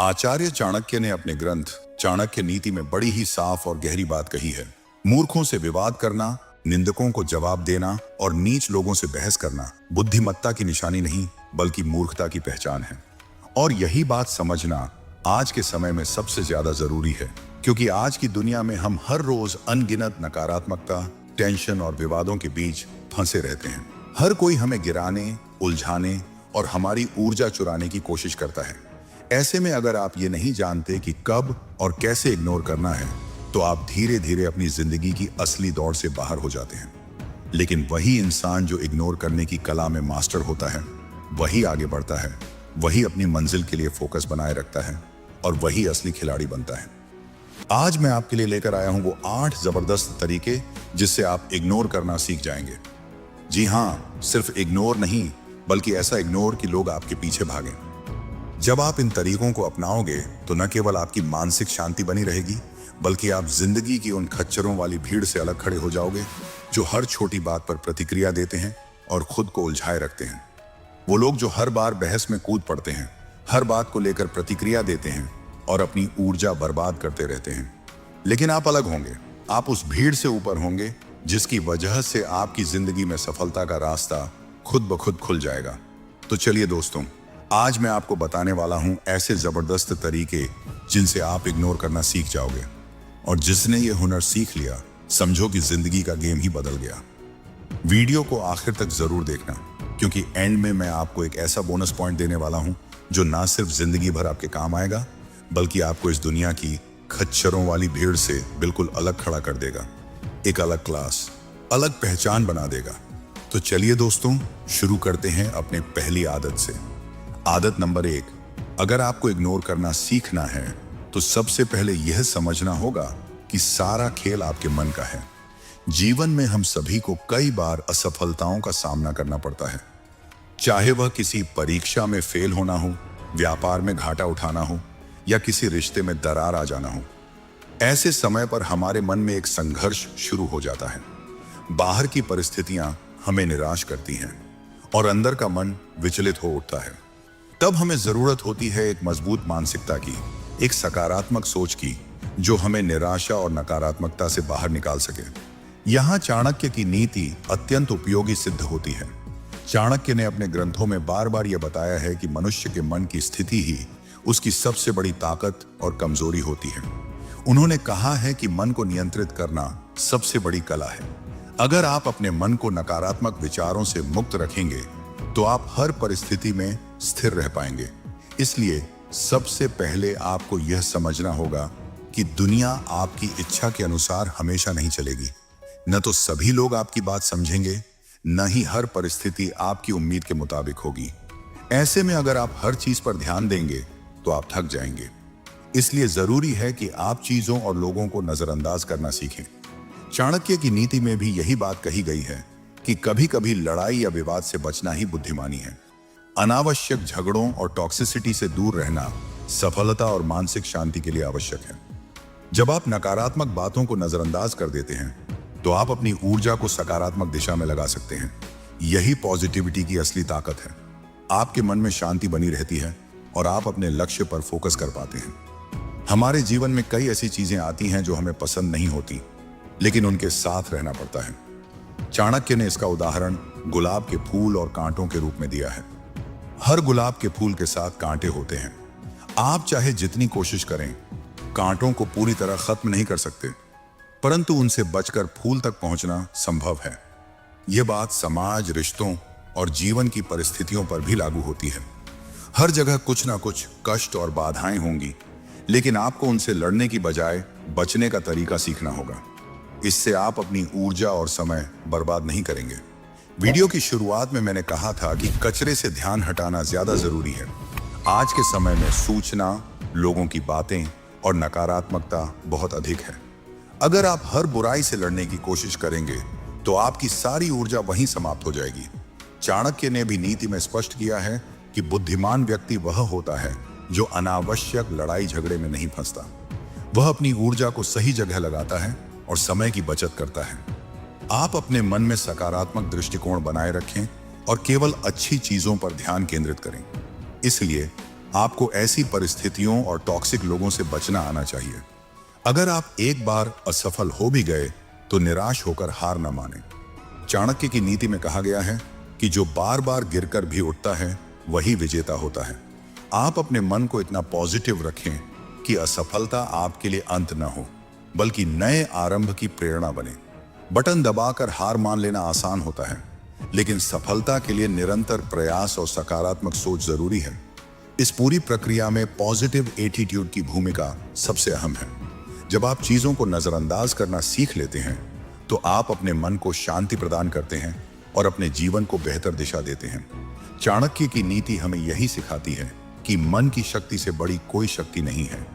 आचार्य चाणक्य ने अपने ग्रंथ चाणक्य नीति में बड़ी ही साफ और गहरी बात कही है। मूर्खों से विवाद करना, निंदकों को जवाब देना और नीच लोगों से बहस करना बुद्धिमत्ता की निशानी नहीं बल्कि मूर्खता की पहचान है। और यही बात समझना आज के समय में सबसे ज्यादा जरूरी है, क्योंकि आज की दुनिया में हम हर रोज अनगिनत नकारात्मकता, टेंशन और विवादों के बीच फंसे रहते हैं। हर कोई हमें गिराने, उलझाने और हमारी ऊर्जा चुराने की कोशिश करता है। ऐसे में अगर आप ये नहीं जानते कि कब और कैसे इग्नोर करना है, तो आप धीरे धीरे अपनी जिंदगी की असली दौड़ से बाहर हो जाते हैं। लेकिन वही इंसान जो इग्नोर करने की कला में मास्टर होता है, वही आगे बढ़ता है, वही अपनी मंजिल के लिए फोकस बनाए रखता है और वही असली खिलाड़ी बनता है। आज मैं आपके लिए लेकर आया हूं वो 8 जबरदस्त तरीके जिससे आप इग्नोर करना सीख जाएंगे। जी हाँ, सिर्फ इग्नोर नहीं बल्कि ऐसा इग्नोर कि लोग आपके पीछे भागें। जब आप इन तरीकों को अपनाओगे तो न केवल आपकी मानसिक शांति बनी रहेगी, बल्कि आप जिंदगी की उन खच्चरों वाली भीड़ से अलग खड़े हो जाओगे जो हर छोटी बात पर प्रतिक्रिया देते हैं और खुद को उलझाए रखते हैं। वो लोग जो हर बार बहस में कूद पड़ते हैं, हर बात को लेकर प्रतिक्रिया देते हैं और अपनी ऊर्जा बर्बाद करते रहते हैं। लेकिन आप अलग होंगे, आप उस भीड़ से ऊपर होंगे जिसकी वजह से आपकी जिंदगी में सफलता का रास्ता खुद ब खुद खुल जाएगा। तो चलिए दोस्तों, आज मैं आपको बताने वाला हूं ऐसे जबरदस्त तरीके जिनसे आप इग्नोर करना सीख जाओगे, और जिसने ये हुनर सीख लिया, समझो कि जिंदगी का गेम ही बदल गया। वीडियो को आखिर तक जरूर देखना, क्योंकि एंड में मैं आपको एक ऐसा बोनस पॉइंट देने वाला हूं जो ना सिर्फ जिंदगी भर आपके काम आएगा, बल्कि आपको इस दुनिया की खच्चरों वाली भीड़ से बिल्कुल अलग खड़ा कर देगा। एक अलग क्लास, अलग पहचान बना देगा। तो चलिए दोस्तों, शुरू करते हैं अपने पहली आदत से। आदत नंबर 1, अगर आपको इग्नोर करना सीखना है तो सबसे पहले यह समझना होगा कि सारा खेल आपके मन का है। जीवन में हम सभी को कई बार असफलताओं का सामना करना पड़ता है, चाहे वह किसी परीक्षा में फेल होना हो, व्यापार में घाटा उठाना हो या किसी रिश्ते में दरार आ जाना हो। ऐसे समय पर हमारे मन में एक संघर्ष शुरू हो जाता है। बाहर की परिस्थितियां हमें निराश करती हैं और अंदर का मन विचलित हो उठता है। तब हमें जरूरत होती है एक मजबूत मानसिकता की, एक सकारात्मक सोच की, जो हमें निराशा और नकारात्मकता से बाहर निकाल सके। यहाँ चाणक्य की नीति अत्यंत उपयोगी सिद्ध होती है। चाणक्य ने अपने ग्रंथों में बार बार यह बताया है कि मनुष्य के मन की स्थिति ही उसकी सबसे बड़ी ताकत और कमजोरी होती है। उन्होंने कहा है कि मन को नियंत्रित करना सबसे बड़ी कला है। अगर आप अपने मन को नकारात्मक विचारों से मुक्त रखेंगे तो आप हर परिस्थिति में स्थिर रह पाएंगे। इसलिए सबसे पहले आपको यह समझना होगा कि दुनिया आपकी इच्छा के अनुसार हमेशा नहीं चलेगी। न तो सभी लोग आपकी बात समझेंगे, न ही हर परिस्थिति आपकी उम्मीद के मुताबिक होगी। ऐसे में अगर आप हर चीज पर ध्यान देंगे तो आप थक जाएंगे। इसलिए जरूरी है कि आप चीजों और लोगों को नजरअंदाज करना सीखें। चाणक्य की नीति में भी यही बात कही गई है कि कभी कभी लड़ाई या विवाद से बचना ही बुद्धिमानी है। अनावश्यक झगड़ों और टॉक्सिसिटी से दूर रहना सफलता और मानसिक शांति के लिए आवश्यक है। जब आप नकारात्मक बातों को नजरअंदाज कर देते हैं तो आप अपनी ऊर्जा को सकारात्मक दिशा में लगा सकते हैं। यही पॉजिटिविटी की असली ताकत है। आपके मन में शांति बनी रहती है और आप अपने लक्ष्य पर फोकस कर पाते हैं। हमारे जीवन में कई ऐसी चीजें आती हैं जो हमें पसंद नहीं होती, लेकिन उनके साथ रहना पड़ता है। चाणक्य ने इसका उदाहरण गुलाब के फूल और कांटों के रूप में दिया है। हर गुलाब के फूल के साथ कांटे होते हैं। आप चाहे जितनी कोशिश करें, कांटों को पूरी तरह खत्म नहीं कर सकते, परंतु उनसे बचकर फूल तक पहुंचना संभव है। यह बात समाज, रिश्तों और जीवन की परिस्थितियों पर भी लागू होती है। हर जगह कुछ ना कुछ कष्ट और बाधाएं होंगी, लेकिन आपको उनसे लड़ने की बजाय बचने का तरीका सीखना होगा। इससे आप अपनी ऊर्जा और समय बर्बाद नहीं करेंगे। वीडियो की शुरुआत में मैंने कहा था कि कचरे से ध्यान हटाना ज्यादा जरूरी है। आज के समय में सूचना, लोगों की बातें और नकारात्मकता बहुत अधिक है। अगर आप हर बुराई से लड़ने की कोशिश करेंगे तो आपकी सारी ऊर्जा वहीं समाप्त हो जाएगी। चाणक्य ने भी नीति में स्पष्ट किया है कि बुद्धिमान व्यक्ति वह होता है जो अनावश्यक लड़ाई झगड़े में नहीं फंसता। वह अपनी ऊर्जा को सही जगह लगाता है और समय की बचत करता है। आप अपने मन में सकारात्मक दृष्टिकोण बनाए रखें और केवल अच्छी चीजों पर ध्यान केंद्रित करें। इसलिए आपको ऐसी परिस्थितियों और टॉक्सिक लोगों से बचना आना चाहिए। अगर आप एक बार असफल हो भी गए तो निराश होकर हार न माने। चाणक्य की नीति में कहा गया है कि जो बार बार गिरकर भी उठता है वही विजेता होता है। आप अपने मन को इतना पॉजिटिव रखें कि असफलता आपके लिए अंत न हो, बल्कि नए आरंभ की प्रेरणा बने। बटन दबाकर हार मान लेना आसान होता है, लेकिन सफलता के लिए निरंतर प्रयास और सकारात्मक सोच जरूरी है। इस पूरी प्रक्रिया में पॉजिटिव एटीट्यूड की भूमिका सबसे अहम है। जब आप चीजों को नजरअंदाज करना सीख लेते हैं तो आप अपने मन को शांति प्रदान करते हैं और अपने जीवन को बेहतर दिशा देते हैं। चाणक्य की नीति हमें यही सिखाती है कि मन की शक्ति से बड़ी कोई शक्ति नहीं है।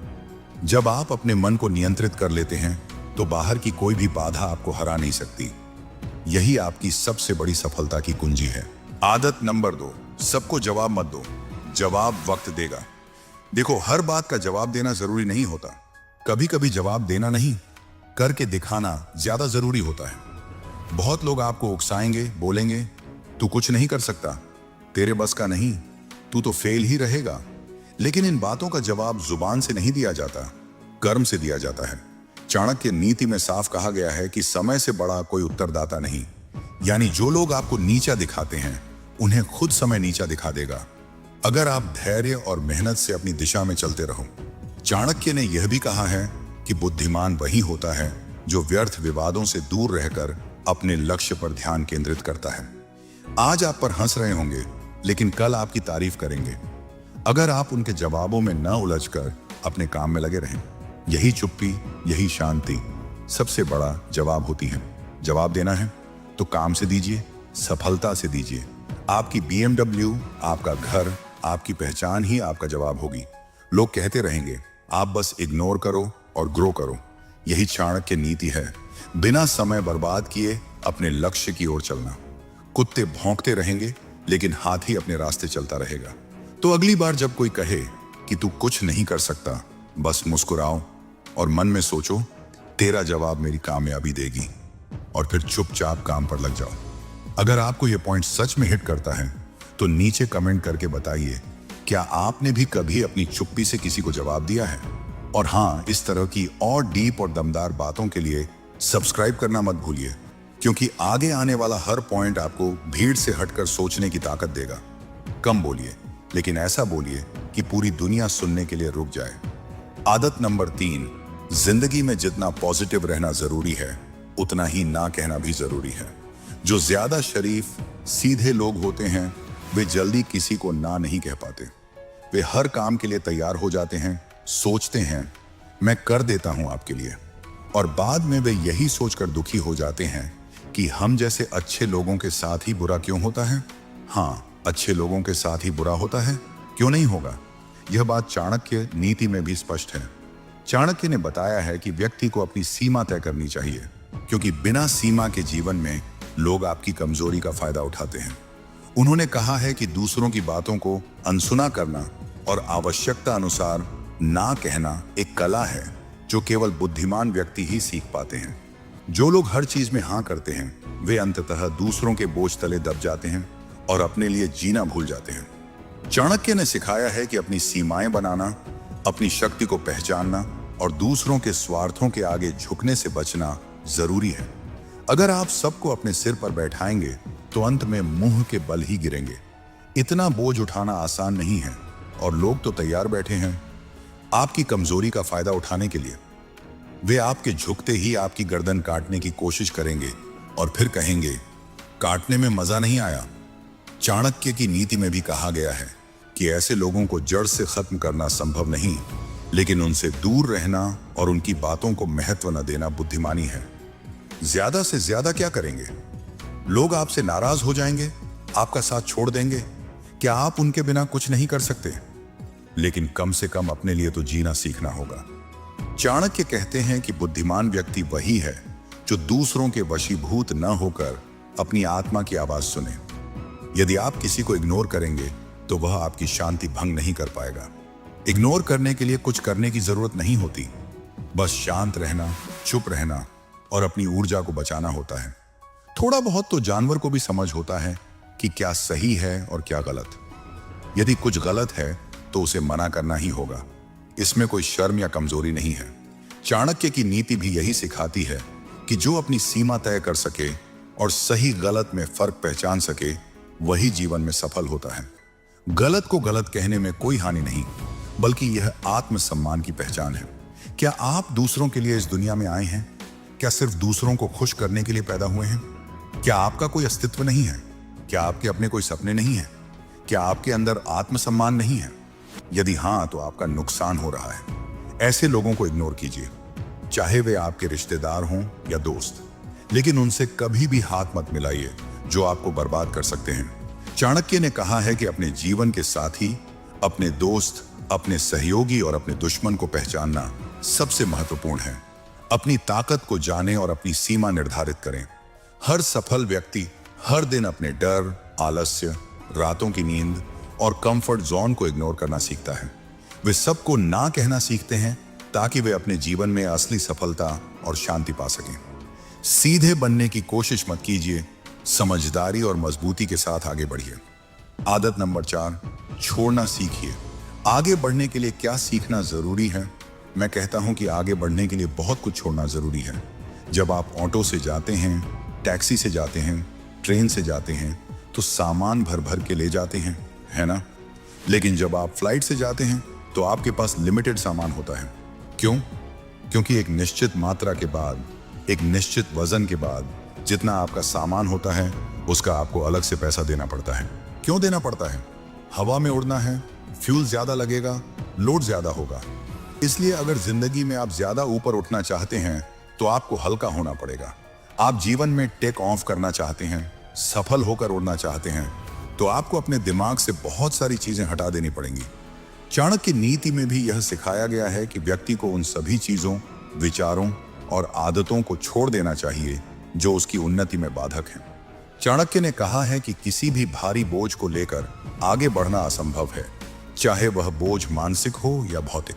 जब आप अपने मन को नियंत्रित कर लेते हैं तो बाहर की कोई भी बाधा आपको हरा नहीं सकती। यही आपकी सबसे बड़ी सफलता की कुंजी है। आदत नंबर 2, सबको जवाब मत दो, जवाब वक्त देगा। देखो, हर बात का जवाब देना जरूरी नहीं होता। कभी कभी जवाब देना नहीं, करके दिखाना ज्यादा जरूरी होता है। बहुत लोग आपको उकसाएंगे, बोलेंगे तू कुछ नहीं कर सकता, तेरे बस का नहीं, तू तो फेल ही रहेगा। लेकिन इन बातों का जवाब जुबान से नहीं दिया जाता, कर्म से दिया जाता है। चाणक्य नीति में साफ कहा गया है कि समय से बड़ा कोई उत्तरदाता नहीं। यानी जो लोग आपको नीचा दिखाते हैं उन्हें खुद समय नीचा दिखा देगा, अगर आप धैर्य और मेहनत से अपनी दिशा में चलते रहो। चाणक्य ने यह भी कहा है कि बुद्धिमान वही होता है जो व्यर्थ विवादों से दूर रहकर अपने लक्ष्य पर ध्यान केंद्रित करता है। आज आप पर हंस रहे होंगे, लेकिन कल आपकी तारीफ करेंगे, अगर आप उनके जवाबों में न उलझकर अपने काम में लगे रहें। यही चुप्पी, यही शांति सबसे बड़ा जवाब होती है। जवाब देना है तो काम से दीजिए, सफलता से दीजिए। आपकी BMW, आपका घर, आपकी पहचान ही आपका जवाब होगी। लोग कहते रहेंगे, आप बस इग्नोर करो और ग्रो करो। यही चाणक्य नीति है, बिना समय बर्बाद किए अपने लक्ष्य की ओर चलना। कुत्ते भौंकते रहेंगे, लेकिन हाथी अपने रास्ते चलता रहेगा। तो अगली बार जब कोई कहे कि तू कुछ नहीं कर सकता, बस मुस्कुराओ और मन में सोचो, तेरा जवाब मेरी कामयाबी देगी, और फिर चुपचाप काम पर लग जाओ। अगर आपको यह पॉइंट सच में हिट करता है तो नीचे कमेंट करके बताइए, क्या आपने भी कभी अपनी चुप्पी से किसी को जवाब दिया है? और हाँ, इस तरह की और डीप और दमदार बातों के लिए सब्सक्राइब करना मत भूलिए, क्योंकि आगे आने वाला हर पॉइंट आपको भीड़ से हटकर सोचने की ताकत देगा। कम बोलिए, लेकिन ऐसा बोलिए कि पूरी दुनिया सुनने के लिए रुक जाए। आदत नंबर 3, जिंदगी में जितना पॉजिटिव रहना जरूरी है उतना ही ना कहना भी जरूरी है। जो ज्यादा शरीफ, सीधे लोग होते हैं वे जल्दी किसी को ना नहीं कह पाते। वे हर काम के लिए तैयार हो जाते हैं, सोचते हैं मैं कर देता हूं आपके लिए, और बाद में वे यही सोचकर दुखी हो जाते हैं कि हम जैसे अच्छे लोगों के साथ ही बुरा क्यों होता है। हाँ, अच्छे लोगों के साथ ही बुरा होता है, क्यों नहीं होगा। यह बात चाणक्य नीति में भी स्पष्ट है। चाणक्य ने बताया है कि व्यक्ति को अपनी सीमा तय करनी चाहिए, क्योंकि बिना सीमा के जीवन में लोग आपकी कमजोरी का फायदा उठाते हैं। उन्होंने कहा है कि दूसरों की बातों को अनसुना करना और आवश्यकता अनुसार ना कहना एक कला है जो केवल बुद्धिमान व्यक्ति ही सीख पाते हैं। जो लोग हर चीज में हाँ करते हैं वे अंततः दूसरों के बोझ तले दब जाते हैं और अपने लिए जीना भूल जाते हैं। चाणक्य ने सिखाया है कि अपनी सीमाएं बनाना, अपनी शक्ति को पहचानना और दूसरों के स्वार्थों के आगे झुकने से बचना जरूरी है। अगर आप सबको अपने सिर पर बैठाएंगे तो अंत में मुंह के बल ही गिरेंगे। इतना बोझ उठाना आसान नहीं है और लोग तो तैयार बैठे हैं आपकी कमजोरी का फायदा उठाने के लिए। वे आपके झुकते ही आपकी गर्दन काटने की कोशिश करेंगे और फिर कहेंगे काटने में मजा नहीं आया। चाणक्य की नीति में भी कहा गया है कि ऐसे लोगों को जड़ से खत्म करना संभव नहीं, लेकिन उनसे दूर रहना और उनकी बातों को महत्व न देना बुद्धिमानी है। ज्यादा से ज्यादा क्या करेंगे? लोग आपसे नाराज हो जाएंगे, आपका साथ छोड़ देंगे। क्या आप उनके बिना कुछ नहीं कर सकते? लेकिन कम से कम अपने लिए तो जीना सीखना होगा। चाणक्य कहते हैं कि बुद्धिमान व्यक्ति वही है जो दूसरों के वशीभूत न होकर अपनी आत्मा की आवाज सुने। यदि आप किसी को इग्नोर करेंगे तो वह आपकी शांति भंग नहीं कर पाएगा। इग्नोर करने के लिए कुछ करने की जरूरत नहीं होती, बस शांत रहना, चुप रहना और अपनी ऊर्जा को बचाना होता है। थोड़ा बहुत तो जानवर को भी समझ होता है कि क्या सही है और क्या गलत। यदि कुछ गलत है तो उसे मना करना ही होगा। इसमें कोई शर्म या कमजोरी नहीं है। चाणक्य की नीति भी यही सिखाती है कि जो अपनी सीमा तय कर सके और सही गलत में फर्क पहचान सके, वही जीवन में सफल होता है। गलत को गलत कहने में कोई हानि नहीं, बल्कि यह आत्मसम्मान की पहचान है। क्या आप दूसरों के लिए इस दुनिया में आए हैं? क्या सिर्फ दूसरों को खुश करने के लिए पैदा हुए हैं? क्या आपका कोई अस्तित्व नहीं है? क्या आपके अपने कोई सपने नहीं हैं? क्या आपके अंदर आत्मसम्मान नहीं है? यदि हां, तो आपका नुकसान हो रहा है। ऐसे लोगों को इग्नोर कीजिए, चाहे वे आपके रिश्तेदार हों या दोस्त, लेकिन उनसे कभी भी हाथ मत मिलाइए जो आपको बर्बाद कर सकते हैं। चाणक्य ने कहा है कि अपने जीवन के साथी, अपने दोस्त, अपने सहयोगी और अपने दुश्मन को पहचानना सबसे महत्वपूर्ण है। अपनी ताकत को जानें और अपनी सीमा निर्धारित करें। हर सफल व्यक्ति हर दिन अपने डर, आलस्य, रातों की नींद और कंफर्ट जोन को इग्नोर करना सीखता है। वे सबको ना कहना सीखते हैं ताकि वे अपने जीवन में असली सफलता और शांति पा सकें। सीधे बनने की कोशिश मत कीजिए, समझदारी और मजबूती के साथ आगे बढ़िए। आदत नंबर 4, छोड़ना सीखिए। आगे बढ़ने के लिए क्या सीखना जरूरी है? मैं कहता हूं कि आगे बढ़ने के लिए बहुत कुछ छोड़ना जरूरी है। जब आप ऑटो से जाते हैं, टैक्सी से जाते हैं, ट्रेन से जाते हैं, तो सामान भर भर के ले जाते हैं, है ना? लेकिन जब आप फ्लाइट से जाते हैं तो आपके पास लिमिटेड सामान होता है। क्यों? क्योंकि एक निश्चित मात्रा के बाद, एक निश्चित वजन के बाद जितना आपका सामान होता है, उसका आपको अलग से पैसा देना पड़ता है। क्यों देना पड़ता है? हवा में उड़ना है, फ्यूल ज्यादा लगेगा, लोड ज्यादा होगा। इसलिए अगर जिंदगी में आप ज्यादा ऊपर उठना चाहते हैं तो आपको हल्का होना पड़ेगा। आप जीवन में टेक ऑफ करना चाहते हैं, सफल होकर उड़ना चाहते हैं, तो आपको अपने दिमाग से बहुत सारी चीजें हटा देनी पड़ेंगी। चाणक्य नीति में भी यह सिखाया गया है कि व्यक्ति को उन सभी चीजों, विचारों और आदतों को छोड़ देना चाहिए जो उसकी उन्नति में बाधक हैं। चाणक्य ने कहा है कि किसी भी भारी बोझ को लेकर आगे बढ़ना असंभव है, चाहे वह बोझ मानसिक हो या भौतिक।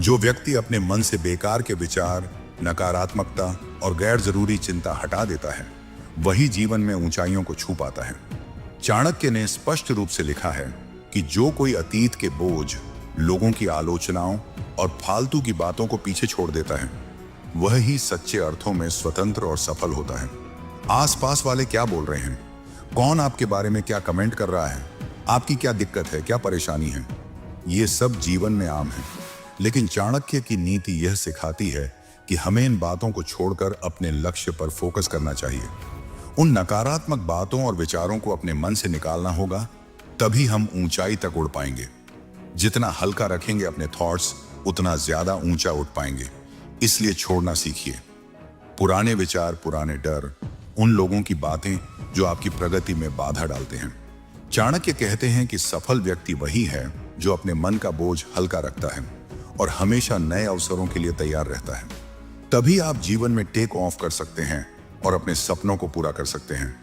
जो व्यक्ति अपने मन से बेकार के विचार, नकारात्मकता और गैर जरूरी चिंता हटा देता है, वही जीवन में ऊंचाइयों को छू पाता है। चाणक्य ने स्पष्ट रूप से लिखा है कि जो कोई अतीत के बोझ, लोगों की आलोचनाओं और फालतू की बातों को पीछे छोड़ देता है, वह ही सच्चे अर्थों में स्वतंत्र और सफल होता है। आसपास वाले क्या बोल रहे हैं, कौन आपके बारे में क्या कमेंट कर रहा है, आपकी क्या दिक्कत है, क्या परेशानी है, ये सब जीवन में आम है। लेकिन चाणक्य की नीति यह सिखाती है कि हमें इन बातों को छोड़कर अपने लक्ष्य पर फोकस करना चाहिए। उन नकारात्मक बातों और विचारों को अपने मन से निकालना होगा, तभी हम ऊंचाई तक उड़ पाएंगे। जितना हल्का रखेंगे अपने थॉट्स, उतना ज्यादा ऊंचा उठ पाएंगे। इसलिए छोड़ना सीखिए। पुराने विचार, पुराने डर, उन लोगों की बातें जो आपकी प्रगति में बाधा डालते हैं। चाणक्य कहते हैं कि सफल व्यक्ति वही है जो अपने मन का बोझ हल्का रखता है और हमेशा नए अवसरों के लिए तैयार रहता है। तभी आप जीवन में टेक ऑफ कर सकते हैं और अपने सपनों को पूरा कर सकते हैं।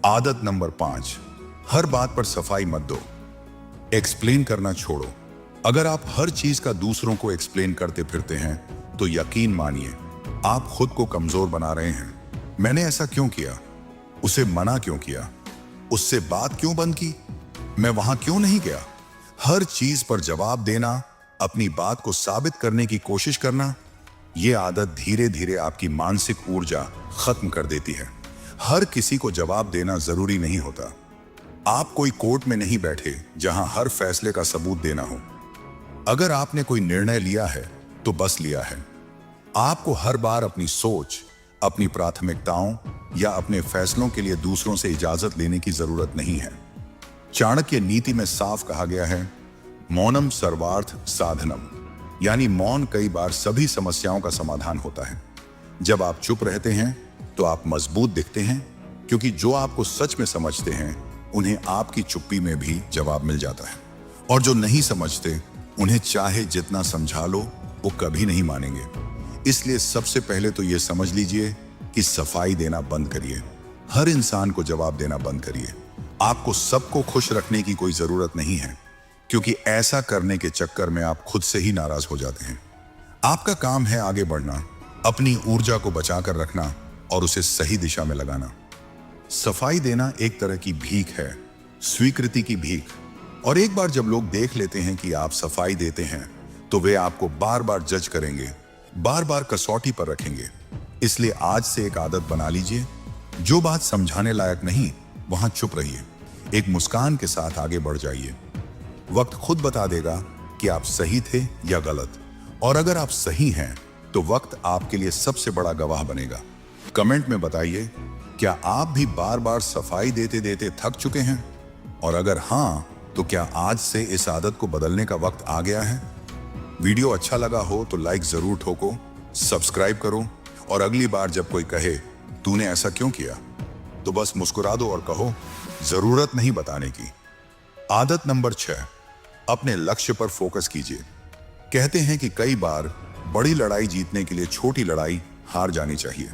आदत नंबर 5, हर बात पर सफाई मत दो। एक्सप्लेन करना छोड़ो। अगर आप हर चीज का दूसरों को एक्सप्लेन करते फिरते हैं तो यकीन मानिए आप खुद को कमजोर बना रहे हैं। मैंने ऐसा क्यों किया, उसे मना क्यों किया, उससे बात क्यों बंद की, मैं वहां क्यों नहीं गया। हर चीज पर जवाब देना, अपनी बात को साबित करने की कोशिश करना, यह आदत धीरे धीरे आपकी मानसिक ऊर्जा खत्म कर देती है। हर किसी को जवाब देना जरूरी नहीं होता। आप कोई कोर्ट में नहीं बैठे जहां हर फैसले का सबूत देना हो। अगर आपने कोई निर्णय लिया है तो बस लिया है। आपको हर बार अपनी सोच, अपनी प्राथमिकताओं या अपने फैसलों के लिए दूसरों से इजाजत लेने की जरूरत नहीं है। चाणक्य नीति में साफ कहा गया है, मौनम सर्वार्थ साधनम, यानी मौन कई बार सभी समस्याओं का समाधान होता है। जब आप चुप रहते हैं तो आप मजबूत दिखते हैं, क्योंकि जो आपको सच में समझते हैं उन्हें आपकी चुप्पी में भी जवाब मिल जाता है, और जो नहीं समझते उन्हें चाहे जितना समझा लो वो कभी नहीं मानेंगे। इसलिए सबसे पहले तो ये समझ लीजिए कि सफाई देना बंद करिए। हर इंसान को जवाब देना बंद करिए। आपको सबको खुश रखने की कोई जरूरत नहीं है, क्योंकि ऐसा करने के चक्कर में आप खुद से ही नाराज हो जाते हैं। आपका काम है आगे बढ़ना, अपनी ऊर्जा को बचाकर रखना और उसे सही दिशा में लगाना। सफाई देना एक तरह की भीख है, स्वीकृति की भीख। और एक बार जब लोग देख लेते हैं कि आप सफाई देते हैं तो वे आपको बार बार जज करेंगे, बार बार कसौटी पर रखेंगे। इसलिए आज से एक आदत बना लीजिए, जो बात समझाने लायक नहीं वहां चुप रहिए, एक मुस्कान के साथ आगे बढ़ जाइए। वक्त खुद बता देगा कि आप सही थे या गलत, और अगर आप सही हैं तो वक्त आपके लिए सबसे बड़ा गवाह बनेगा। कमेंट में बताइए, क्या आप भी बार बार सफाई देते देते थक चुके हैं? और अगर हां, तो क्या आज से इस आदत को बदलने का वक्त आ गया है? वीडियो अच्छा लगा हो तो लाइक जरूर ठोको, सब्सक्राइब करो, और अगली बार जब कोई कहे तूने ऐसा क्यों किया, तो बस मुस्कुरा दो और कहो जरूरत नहीं बताने की। आदत नंबर 6, अपने लक्ष्य पर फोकस कीजिए। कहते हैं कि कई बार बड़ी लड़ाई जीतने के लिए छोटी लड़ाई हार जानी चाहिए।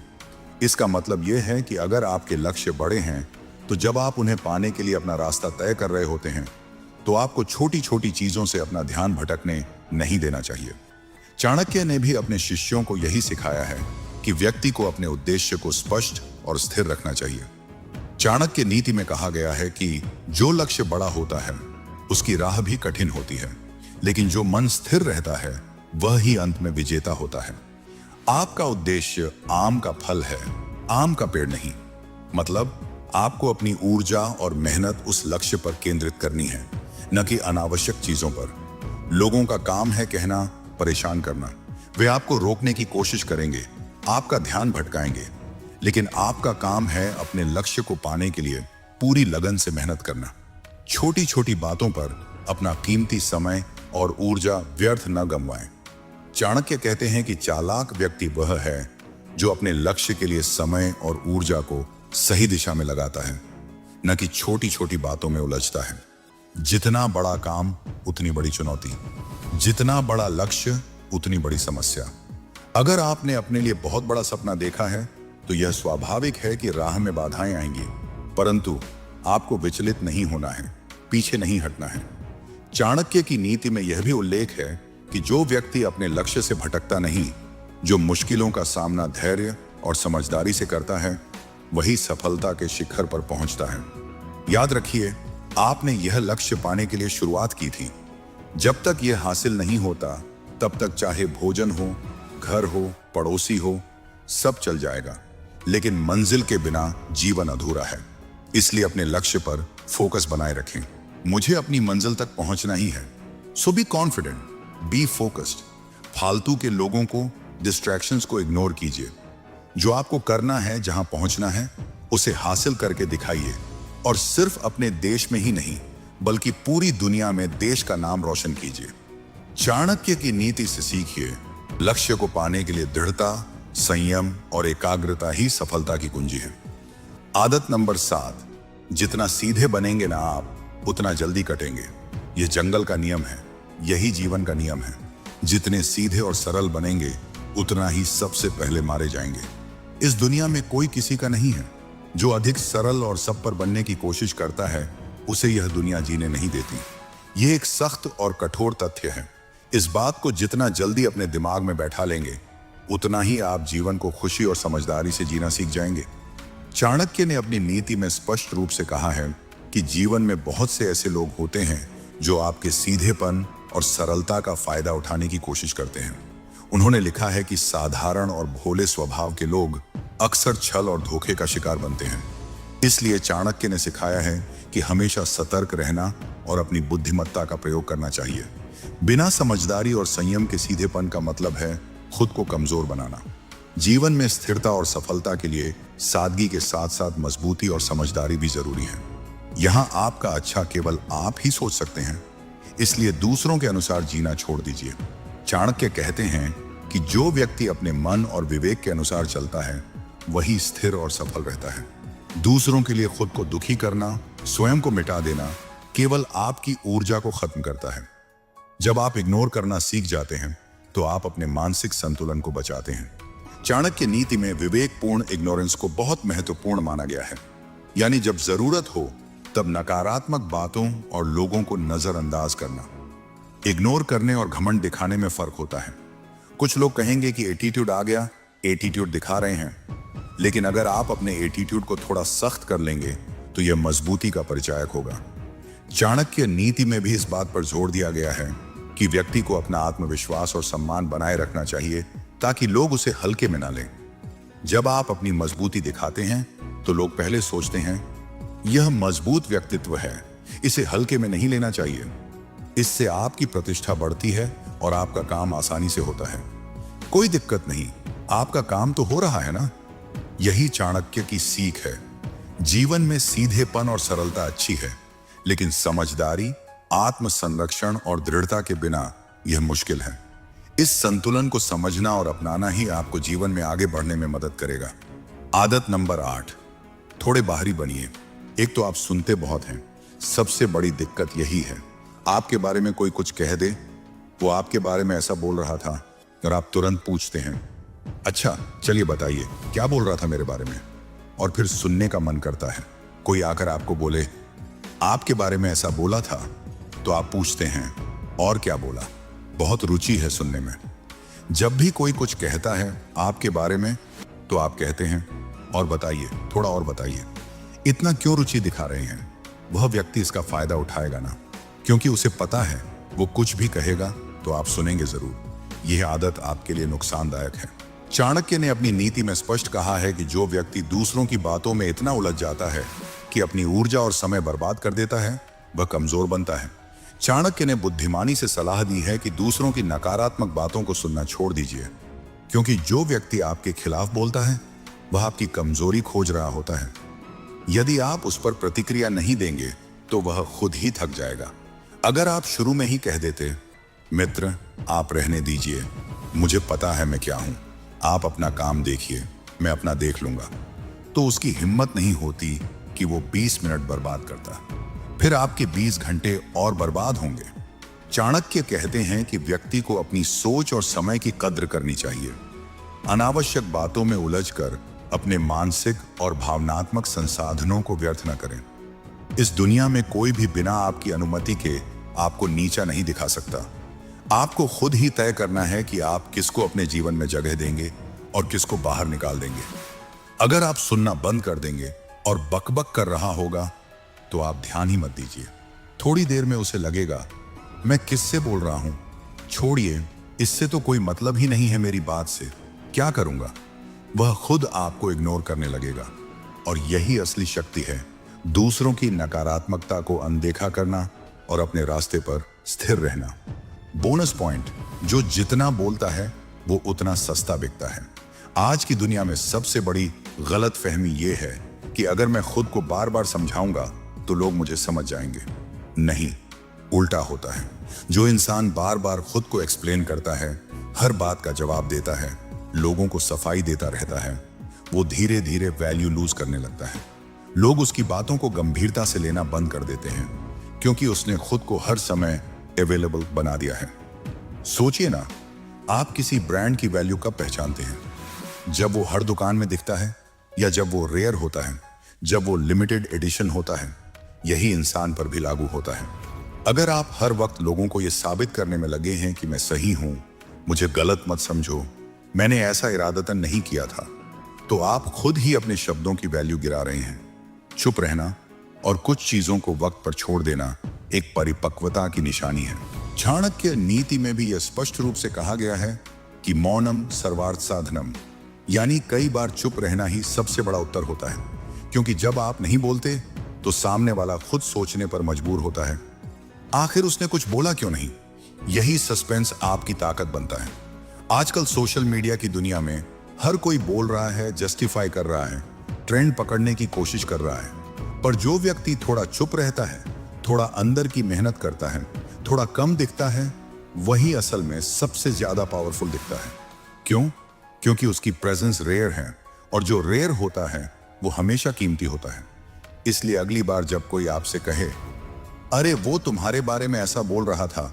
इसका मतलब यह है कि अगर आपके लक्ष्य बड़े हैं तो जब आप उन्हें पाने के लिए अपना रास्ता तय कर रहे होते हैं तो आपको छोटी छोटी चीजों से अपना ध्यान भटकने नहीं देना चाहिए। चाणक्य ने भी अपने शिष्यों को यही सिखाया है कि व्यक्ति को अपने उद्देश्य को स्पष्ट और स्थिर रखना चाहिए। चाणक्य नीति में कहा गया है कि जो लक्ष्य बड़ा होता है उसकी राह भी कठिन होती है, लेकिन जो मन स्थिर रहता है वह ही अंत में विजेता होता है। आपका उद्देश्य आम का फल है, आम का पेड़ नहीं। मतलब आपको अपनी ऊर्जा और मेहनत उस लक्ष्य पर केंद्रित करनी है, न कि अनावश्यक चीजों पर। लोगों का काम है कहना, परेशान करना। वे आपको रोकने की कोशिश करेंगे, आपका ध्यान भटकाएंगे, लेकिन आपका काम है अपने लक्ष्य को पाने के लिए पूरी लगन से मेहनत करना। छोटी छोटी बातों पर अपना कीमती समय और ऊर्जा व्यर्थ न गंवाएं। चाणक्य कहते हैं कि चालाक व्यक्ति वह है जो अपने लक्ष्य के लिए समय और ऊर्जा को सही दिशा में लगाता है, न कि छोटी छोटी बातों में उलझता है। जितना बड़ा काम उतनी बड़ी चुनौती, जितना बड़ा लक्ष्य उतनी बड़ी समस्या। अगर आपने अपने लिए बहुत बड़ा सपना देखा है तो यह स्वाभाविक है कि राह में बाधाएं आएंगी, परंतु आपको विचलित नहीं होना है, पीछे नहीं हटना है। चाणक्य की नीति में यह भी उल्लेख है कि जो व्यक्ति अपने लक्ष्य से भटकता नहीं, जो मुश्किलों का सामना धैर्य और समझदारी से करता है, वही सफलता के शिखर पर पहुंचता है। याद रखिए, आपने यह लक्ष्य पाने के लिए शुरुआत की थी। जब तक यह हासिल नहीं होता तब तक चाहे भोजन हो, घर हो, पड़ोसी हो, सब चल जाएगा, लेकिन मंजिल के बिना जीवन अधूरा है। इसलिए अपने लक्ष्य पर फोकस बनाए रखें। मुझे अपनी मंजिल तक पहुंचना ही है, सो बी कॉन्फिडेंट, बी फोकस्ड। फालतू के लोगों को, डिस्ट्रैक्शंस को इग्नोर कीजिए। जो आपको करना है, जहां पहुंचना है, उसे हासिल करके दिखाइए, और सिर्फ अपने देश में ही नहीं बल्कि पूरी दुनिया में देश का नाम रोशन कीजिए। चाणक्य की नीति से सीखिए, लक्ष्य को पाने के लिए दृढ़ता, संयम और एकाग्रता ही सफलता की कुंजी है। आदत नंबर 7, जितना सीधे बनेंगे ना आप, उतना जल्दी कटेंगे। यह जंगल का नियम है, यही जीवन का नियम है। जितने सीधे और सरल बनेंगे उतना ही सबसे पहले मारे जाएंगे। इस दुनिया में कोई किसी का नहीं है। जो अधिक सरल और सब पर बनने की कोशिश करता है उसे यह दुनिया जीने नहीं देती। यह एक सख्त और कठोर तथ्य है। इस बात को जितना जल्दी अपने दिमाग में बैठा लेंगे उतना ही आप जीवन को खुशी और समझदारी से जीना सीख जाएंगे। चाणक्य ने अपनी नीति में स्पष्ट रूप से कहा है कि जीवन में बहुत से ऐसे लोग होते हैं जो आपके सीधेपन और सरलता का फायदा उठाने की कोशिश करते हैं। उन्होंने लिखा है कि साधारण और भोले स्वभाव के लोग अक्सर छल और धोखे का शिकार बनते हैं। इसलिए चाणक्य ने सिखाया है कि हमेशा सतर्क रहना और अपनी बुद्धिमत्ता का प्रयोग करना चाहिए। बिना समझदारी और संयम के सीधेपन का मतलब है खुद को कमजोर बनाना। जीवन में स्थिरता और सफलता के लिए सादगी के साथ साथ मजबूती और समझदारी भी जरूरी है। यहाँ आपका अच्छा केवल आप ही सोच सकते हैं, इसलिए दूसरों के अनुसार जीना छोड़ दीजिए। चाणक्य कहते हैं कि जो व्यक्ति अपने मन और विवेक के अनुसार चलता है वही स्थिर और सफल रहता है। दूसरों के लिए खुद को दुखी करना, स्वयं को मिटा देना केवल आपकी ऊर्जा को खत्म करता है। जब आप इग्नोर करना सीख जाते हैं तो आप अपने मानसिक संतुलन को बचाते हैं। चाणक्य नीति में विवेकपूर्ण इग्नोरेंस को बहुत महत्वपूर्ण माना गया है। यानी जब जरूरत हो तब नकारात्मक बातों और लोगों को नजरअंदाज करना। इग्नोर करने और घमंड दिखाने में फर्क होता है। कुछ लोग कहेंगे कि एटीट्यूड आ गया, एटीट्यूड दिखा रहे हैं, लेकिन अगर आप अपने एटीट्यूड को थोड़ा सख्त कर लेंगे तो यह मजबूती का परिचायक होगा। चाणक्य नीति में भी इस बात पर जोर दिया गया है कि व्यक्ति को अपना आत्मविश्वास और सम्मान बनाए रखना चाहिए ताकि लोग उसे हल्के में ना लें। जब आप अपनी मजबूती दिखाते हैं तो लोग पहले सोचते हैं यह मजबूत व्यक्तित्व है, इसे हल्के में नहीं लेना चाहिए। इससे आपकी प्रतिष्ठा बढ़ती है और आपका काम आसानी से होता है। कोई दिक्कत नहीं, आपका काम तो हो रहा है ना। यही चाणक्य की सीख है। जीवन में सीधेपन और सरलता अच्छी है, लेकिन समझदारी, आत्म संरक्षण और दृढ़ता के बिना यह मुश्किल है। इस संतुलन को समझना और अपनाना ही आपको जीवन में आगे बढ़ने में मदद करेगा। आदत नंबर 8, थोड़े बाहरी बनिए। एक तो आप सुनते बहुत हैं, सबसे बड़ी दिक्कत यही है। आपके बारे में कोई कुछ कह दे, वो आपके बारे में ऐसा बोल रहा था, और आप तुरंत पूछते हैं अच्छा चलिए बताइए क्या बोल रहा था मेरे बारे में। और फिर सुनने का मन करता है। कोई आकर आपको बोले आपके बारे में ऐसा बोला था, तो आप पूछते हैं और क्या बोला। बहुत रुचि है सुनने में। जब भी कोई कुछ कहता है आपके बारे में, तो आप कहते हैं और बताइए, थोड़ा और बताइए। इतना क्यों रुचि दिखा रहे हैं? वह व्यक्ति इसका फायदा उठाएगा ना, क्योंकि उसे पता है वो कुछ भी कहेगा तो आप सुनेंगे जरूर। यह आदत आपके लिए नुकसानदायक है। चाणक्य ने अपनी नीति में स्पष्ट कहा है कि जो व्यक्ति दूसरों की बातों में इतना उलझ जाता है कि अपनी ऊर्जा और समय बर्बाद कर देता है, वह कमजोर बनता है। चाणक्य ने बुद्धिमानी से सलाह दी है कि दूसरों की नकारात्मक बातों को सुनना छोड़ दीजिए, क्योंकि जो व्यक्ति आपके खिलाफ बोलता है वह आपकी कमजोरी खोज रहा होता है। यदि आप उस पर प्रतिक्रिया नहीं देंगे तो वह खुद ही थक जाएगा। अगर आप शुरू में ही कह देते मित्र आप रहने दीजिए, मुझे पता है मैं क्या हूं, आप अपना काम देखिए, मैं अपना देख लूंगा, तो उसकी हिम्मत नहीं होती कि वो 20 मिनट बर्बाद करता। फिर आपके 20 घंटे और बर्बाद होंगे। चाणक्य कहते हैं कि व्यक्ति को अपनी सोच और समय की कद्र करनी चाहिए। अनावश्यक बातों में उलझकर अपने मानसिक और भावनात्मक संसाधनों को व्यर्थ न करें। इस दुनिया में कोई भी बिना आपकी अनुमति के आपको नीचा नहीं दिखा सकता। आपको खुद ही तय करना है कि आप किसको अपने जीवन में जगह देंगे और किसको बाहर निकाल देंगे। अगर आप सुनना बंद कर देंगे और बकबक कर रहा होगा तो आप ध्यान ही मत दीजिए। थोड़ी देर में उसे लगेगा मैं किससे बोल रहा हूं, छोड़िए, इससे तो कोई मतलब ही नहीं है मेरी बात से, क्या करूंगा। वह खुद आपको इग्नोर करने लगेगा। और यही असली शक्ति है, दूसरों की नकारात्मकता को अनदेखा करना और अपने रास्ते पर स्थिर रहना। बोनस पॉइंट, जो जितना बोलता है वो उतना सस्ता बिकता है। आज की दुनिया में सबसे बड़ी गलतफहमी यह है कि अगर मैं खुद को बार बार समझाऊंगा तो लोग मुझे समझ जाएंगे। नहीं, उल्टा होता है। जो इंसान बार बार खुद को एक्सप्लेन करता है, हर बात का जवाब देता है, लोगों को सफाई देता रहता है, वो धीरे धीरे वैल्यू लूज करने लगता है। लोग उसकी बातों को गंभीरता से लेना बंद कर देते हैं, क्योंकि उसने खुद को हर समय अवेलेबल बना दिया है। सोचिए ना, आप किसी ब्रांड की वैल्यू कब पहचानते हैं? जब वो हर दुकान में दिखता है, या जब वो रेयर होता है, जब वो लिमिटेड एडिशन होता है। यही इंसान पर भी लागू होता है। अगर आप हर वक्त लोगों को यह साबित करने में लगे हैं कि मैं सही हूं, मुझे गलत मत समझो, मैंने ऐसा इरादतन नहीं किया था, तो आप खुद ही अपने शब्दों की वैल्यू गिरा रहे हैं। चुप रहना और कुछ चीजों को वक्त पर छोड़ देना एक परिपक्वता की निशानी है। चाणक्य नीति में भी यह स्पष्ट रूप से कहा गया है कि मौनम सर्वार्थ साधनम, यानी कई बार चुप रहना ही सबसे बड़ा उत्तर होता है। क्योंकि जब आप नहीं बोलते तो सामने वाला खुद सोचने पर मजबूर होता है, आखिर उसने कुछ बोला क्यों नहीं। यही सस्पेंस आपकी ताकत बनता है। आजकल सोशल मीडिया की दुनिया में हर कोई बोल रहा है, जस्टिफाई कर रहा है, ट्रेंड पकड़ने की कोशिश कर रहा है। पर जो व्यक्ति थोड़ा चुप रहता है, थोड़ा अंदर की मेहनत करता है, थोड़ा कम दिखता है, वही असल में सबसे ज्यादा पावरफुल दिखता है। क्यों? क्योंकि उसकी प्रेजेंस रेयर है, और जो रेयर होता है वो हमेशा कीमती होता है। इसलिए अगली बार जब कोई आपसे कहे अरे वो तुम्हारे बारे में ऐसा बोल रहा था,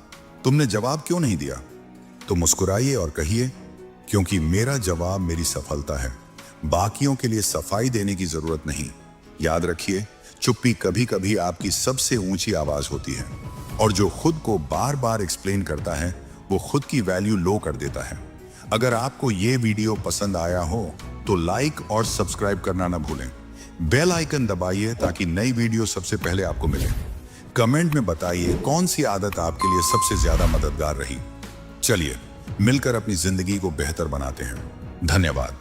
तुमने जवाब क्यों नहीं दिया, तो मुस्कुराइए और कहिए क्योंकि मेरा जवाब मेरी सफलता है, बाकियों के लिए सफाई देने की जरूरत नहीं। याद रखिए, चुप्पी कभी कभी आपकी सबसे ऊंची आवाज होती है, और जो खुद को बार बार एक्सप्लेन करता है वो खुद की वैल्यू लो कर देता है। अगर आपको ये वीडियो पसंद आया हो तो लाइक और सब्सक्राइब करना ना भूलें। बेल आइकन दबाइए ताकि नई वीडियो सबसे पहले आपको मिले। कमेंट में बताइए कौन सी आदत आपके लिए सबसे ज्यादा मददगार रही। चलिए मिलकर अपनी जिंदगी को बेहतर बनाते हैं। धन्यवाद।